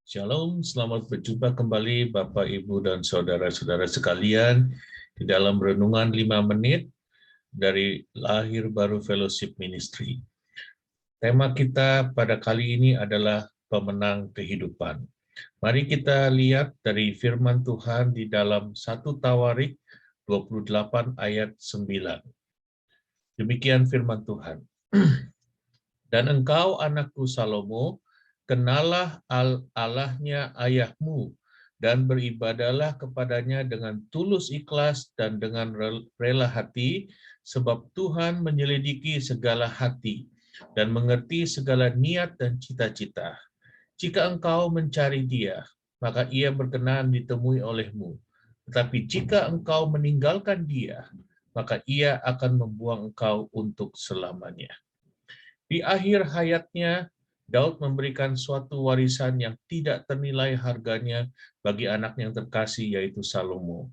Shalom, selamat berjumpa kembali Bapak, Ibu, dan Saudara-saudara sekalian di dalam Renungan 5 Menit dari Lahir Baru Fellowship Ministry. Tema kita pada kali ini adalah pemenang kehidupan. Mari kita lihat dari firman Tuhan di dalam 1 Tawarik 28 ayat 9. Demikian firman Tuhan. Dan engkau, anakku Salomo, kenalah Allahnya ayahmu, dan beribadahlah kepadanya dengan tulus ikhlas dan dengan rela hati, sebab Tuhan menyelidiki segala hati dan mengerti segala niat dan cita-cita. Jika engkau mencari Dia, maka Ia berkenan ditemui olehmu. Tetapi jika engkau meninggalkan Dia, maka Ia akan membuang engkau untuk selamanya. Di akhir hayatnya, Daud memberikan suatu warisan yang tidak ternilai harganya bagi anak yang terkasih, yaitu Salomo.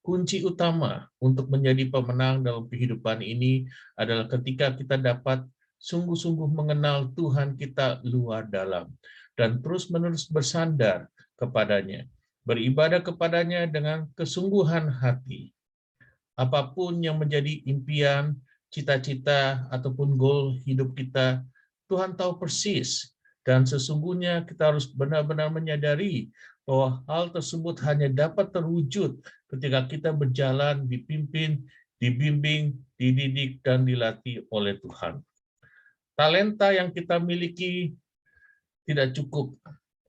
Kunci utama untuk menjadi pemenang dalam kehidupan ini adalah ketika kita dapat sungguh-sungguh mengenal Tuhan kita luar dalam dan terus-menerus bersandar kepadanya, beribadah kepadanya dengan kesungguhan hati. Apapun yang menjadi impian, cita-cita, ataupun goal hidup kita, Tuhan tahu persis. Dan sesungguhnya kita harus benar-benar menyadari bahwa hal tersebut hanya dapat terwujud ketika kita berjalan, dipimpin, dibimbing, dididik, dan dilatih oleh Tuhan. Talenta yang kita miliki tidak cukup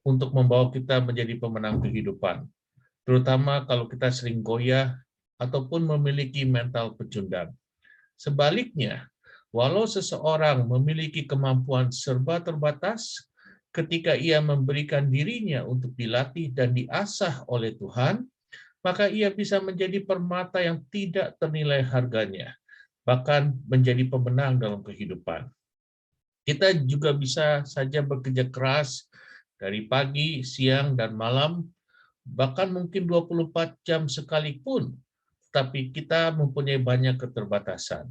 untuk membawa kita menjadi pemenang kehidupan, terutama kalau kita sering goyah ataupun memiliki mental pecundang. Sebaliknya, walau seseorang memiliki kemampuan serba terbatas, ketika ia memberikan dirinya untuk dilatih dan diasah oleh Tuhan, maka ia bisa menjadi permata yang tidak ternilai harganya, bahkan menjadi pemenang dalam kehidupan. Kita juga bisa saja bekerja keras dari pagi, siang, dan malam, bahkan mungkin 24 jam sekalipun, tapi kita mempunyai banyak keterbatasan.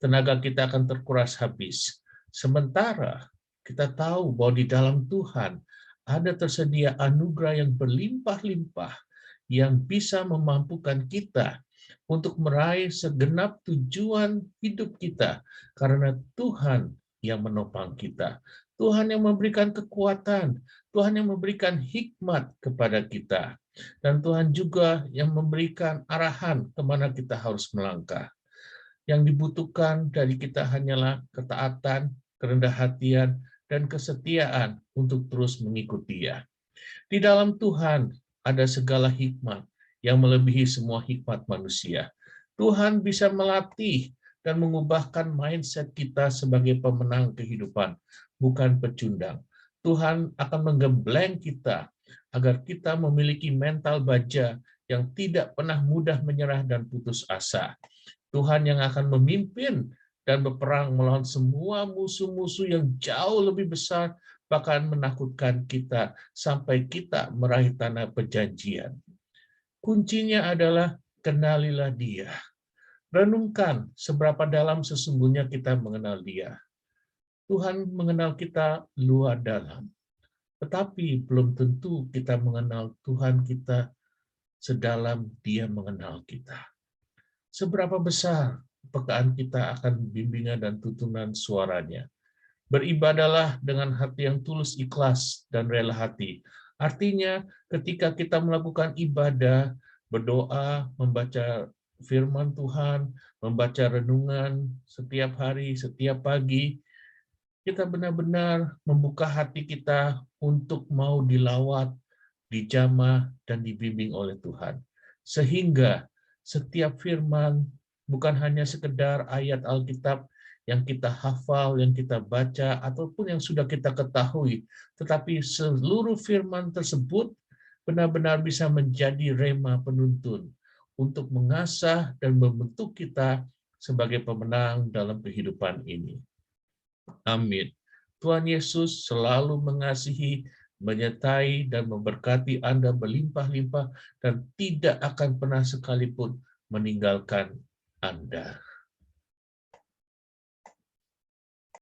Tenaga kita akan terkuras habis. Sementara kita tahu bahwa di dalam Tuhan ada tersedia anugerah yang berlimpah-limpah yang bisa memampukan kita untuk meraih segenap tujuan hidup kita karena Tuhan yang menopang kita. Tuhan yang memberikan kekuatan, Tuhan yang memberikan hikmat kepada kita. Dan Tuhan juga yang memberikan arahan kemana kita harus melangkah. Yang dibutuhkan dari kita hanyalah ketaatan, kerendah hatian, dan kesetiaan untuk terus mengikuti Dia. Di dalam Tuhan ada segala hikmat yang melebihi semua hikmat manusia. Tuhan bisa melatih dan mengubahkan mindset kita sebagai pemenang kehidupan, bukan pecundang. Tuhan akan menggembleng kita agar kita memiliki mental baja yang tidak pernah mudah menyerah dan putus asa. Tuhan yang akan memimpin dan berperang melawan semua musuh-musuh yang jauh lebih besar, bahkan menakutkan kita sampai kita meraih tanah perjanjian. Kuncinya adalah kenalilah Dia. Renungkan seberapa dalam sesungguhnya kita mengenal Dia. Tuhan mengenal kita luar dalam, tetapi belum tentu kita mengenal Tuhan kita sedalam Dia mengenal kita. Seberapa besar pekaan kita akan bimbingan dan tuntunan suaranya. Beribadalah dengan hati yang tulus, ikhlas, dan rela hati. Artinya, ketika kita melakukan ibadah, berdoa, membaca firman Tuhan, membaca renungan setiap hari, setiap pagi, kita benar-benar membuka hati kita untuk mau dilawat, dijamah, dan dibimbing oleh Tuhan. Sehingga setiap firman bukan hanya sekedar ayat Alkitab yang kita hafal, yang kita baca, ataupun yang sudah kita ketahui, tetapi seluruh firman tersebut benar-benar bisa menjadi rema penuntun untuk mengasah dan membentuk kita sebagai pemenang dalam kehidupan ini. Amin. Tuhan Yesus selalu mengasihi, menyertai, dan memberkati Anda berlimpah-limpah dan tidak akan pernah sekalipun meninggalkan Anda.